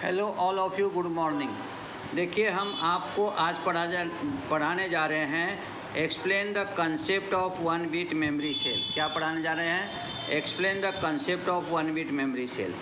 Hello all of you, good morning. देखिए, हम आपको आज पढ़ाने जा रहे हैं explain the concept of 1 bit memory cell. क्या पढ़ाने जा रहे हैं? Explain the concept of 1 bit memory cell.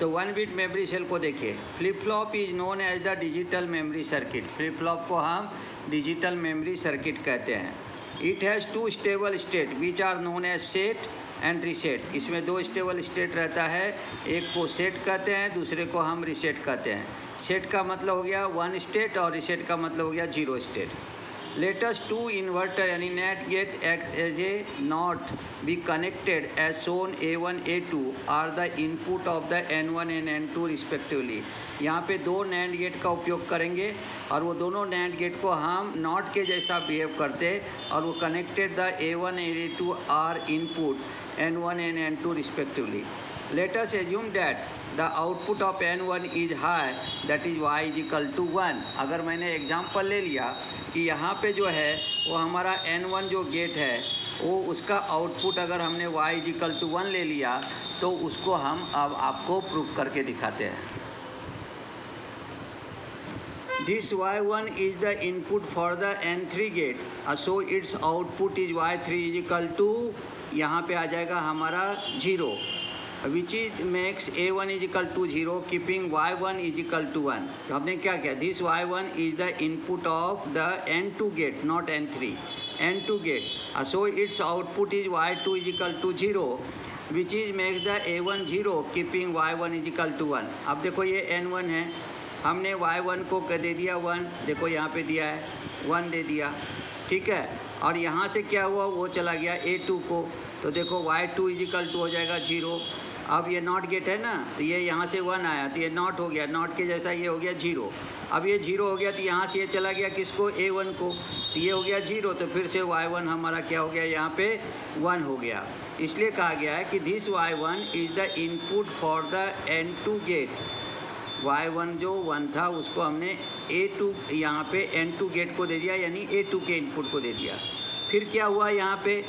तो 1 बिट मेमोरी सेल को देखिए, flip flop is known as the digital memory circuit. Flip flop को हम डिजिटल मेमोरी सर्किट कहते हैं। It has 2 stable state which are known as set and reset. इसमें 2 stable state रहता है, एक को सेट कहते हैं, दूसरे को हम रीसेट कहते हैं। सेट का मतलब हो गया 1 स्टेट और रीसेट का मतलब हो गया 0 स्टेट। लेटेस्ट 2 इन्वर्टर यानी NOT gate act as a NOT be connected as shown A1 A2 are the input of the N1 and N2 respectively. यहाँ पे 2 नैंड गेट का उपयोग करेंगे और वो दोनों नैंड गेट को हम नॉट के जैसा बिहेव करते और वो connected the A1 and A2 are input N1 and N2 respectively. Let us assume that the output of N1 is high, that is y is equal to 1. अगर मैंने example ले लिया कि यहाँ पे जो है वो हमारा N1 जो गेट है वो उसका आउटपुट अगर हमने y is equal to 1 ले लिया तो उसको हम अब आपको प्रूव करके दिखाते हैं। This y1 is the input for the N3 gate, so its output is y3 is equal to, यहाँ पे आ जाएगा हमारा 0, which is makes A1 is equal to 0, keeping y1 is equal to 1. तो हमने क्या किया? This y1 is the input of the N2 gate, not N3. N2 gate, so its output is y2 is equal to 0, which is makes the A1 0, keeping y1 is equal to 1. अब देखो ये N1 है, हमने y1 को दे दिया 1, देखो यहाँ पे दिया है 1 दे दिया, ठीक है। और यहाँ से क्या हुआ, वो चला गया A2 को, तो देखो y2 इज इक्वल टू हो जाएगा 0। अब ये नॉट गेट है ना, तो ये यहाँ से 1 आया तो ये नॉट हो गया, नॉट के जैसा ये हो गया 0। अब ये 0 हो गया तो यहाँ से ये चला गया किसको? A1 को, तो ये हो गया 0, तो फिर से y1 हमारा क्या हो गया? यहाँ पे 1 हो गया। इसलिए कहा गया है कि this y1 is the input for the N2 gate. y1 जो 1 था उसको हमने A2 यहाँ पे N2 गेट को दे दिया, यानी A2 के इनपुट को दे दिया। फिर क्या हुआ यहाँ पे?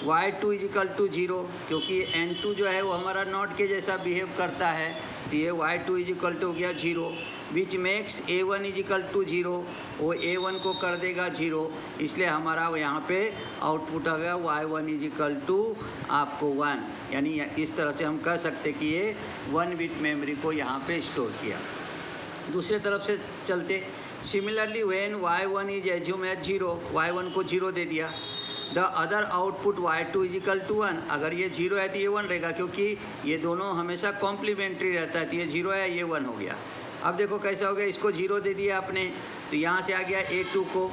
y2 इज इक्वल टू 0, क्योंकि N2 जो है वो हमारा नॉट के जैसा बिहेव करता है, तो ये y2 इज इक्वल टू हो गया 0, which makes A1 is equal to 0, वो A1 को कर देगा 0, इसलिए हमारा यहाँ पे आउटपुट आ गया y1 इज इक्वल टू आपको 1। यानी इस तरह से हम कह सकते कि ये 1 बिट मेमोरी को यहाँ पे स्टोर किया। दूसरे तरफ से चलते, similarly when y1 is assume as 0, y1 को 0 दे दिया, the other output y2 is equal to 1। अगर ये 0 है तो ये 1 रहेगा, क्योंकि ये दोनों हमेशा कॉम्प्लीमेंट्री रहता है, तो ये 0 है ये 1 हो गया। अब देखो कैसा हो गया, इसको 0 दे दिया आपने, तो यहाँ से आ गया A2 को,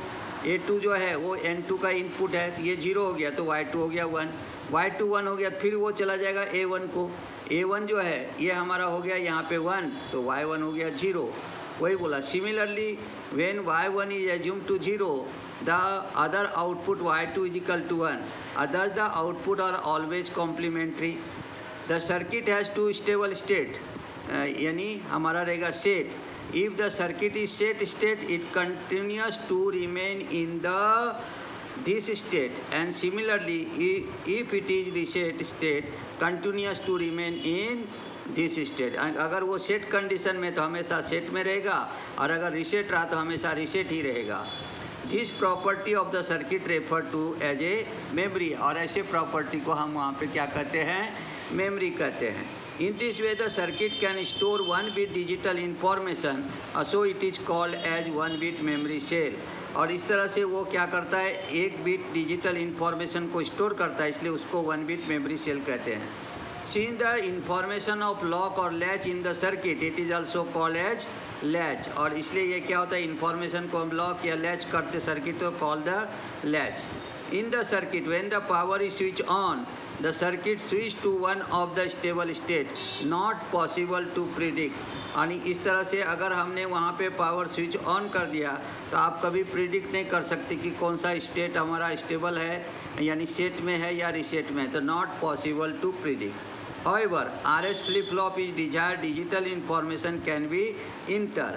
A2 जो है वो N2 का इनपुट है, तो ये 0 हो गया तो y2 हो गया 1, y2 1 हो गया, फिर वो चला जाएगा A1 को, A1 जो है ये हमारा हो गया यहाँ पे 1, तो y1 हो गया 0। वही बोला, similarly when y1 is assume to 0, the other output y2 is equal to 1, thus the output are always complementary. The circuit has 2 stable state, यानी हमारा रहेगा set. If the circuit is set state, it continues to remain in this state, and similarly if it is reset state, continues to remain in this state. अगर वो set condition में तो हमेशा set में रहेगा, और अगर रिसेट रहा तो हमेशा रिसेट ही रहेगा। This property of the circuit refer to as a memory, और ऐसे प्रॉपर्टी को हम वहाँ पे क्या कहते हैं? मेमोरी कहते हैं। In this way the circuit can store 1 bit digital information, so it is called as 1 bit memory cell. और इस तरह से वो क्या करता है? 1 बिट डिजिटल इंफॉर्मेशन को स्टोर करता है, इसलिए उसको 1 बिट मेमोरी सेल कहते हैं। Since the information of lock or latch in the circuit, it is also called as latch। और इसलिए ये क्या होता है? इंफॉर्मेशन को हम लॉक या लैच करते सर्किट को call the latch. In the circuit when the power is switch on, the circuit switch to 1 of the stable state not possible to predict. यानी इस तरह से अगर हमने वहाँ पे पावर स्विच ऑन कर दिया तो आप कभी प्रिडिक्ट नहीं कर सकते कि कौन सा स्टेट हमारा स्टेबल है, यानी सेट में है या रिसेट में है, तो not possible to predict. However, RS flip-flop is desired digital information can be entered.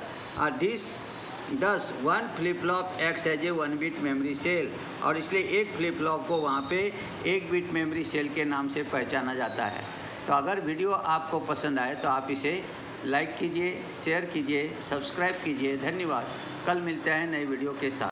Thus, one flip-flop acts as a 1 bit memory cell, और इसलिए एक flip-flop को वहाँ पे 1 बिट मेमोरी सेल के नाम से पहचाना जाता है। तो अगर वीडियो आपको पसंद आए तो आप इसे लाइक कीजिए, शेयर कीजिए, सब्सक्राइब कीजिए। धन्यवाद। कल मिलते हैं नए वीडियो के साथ।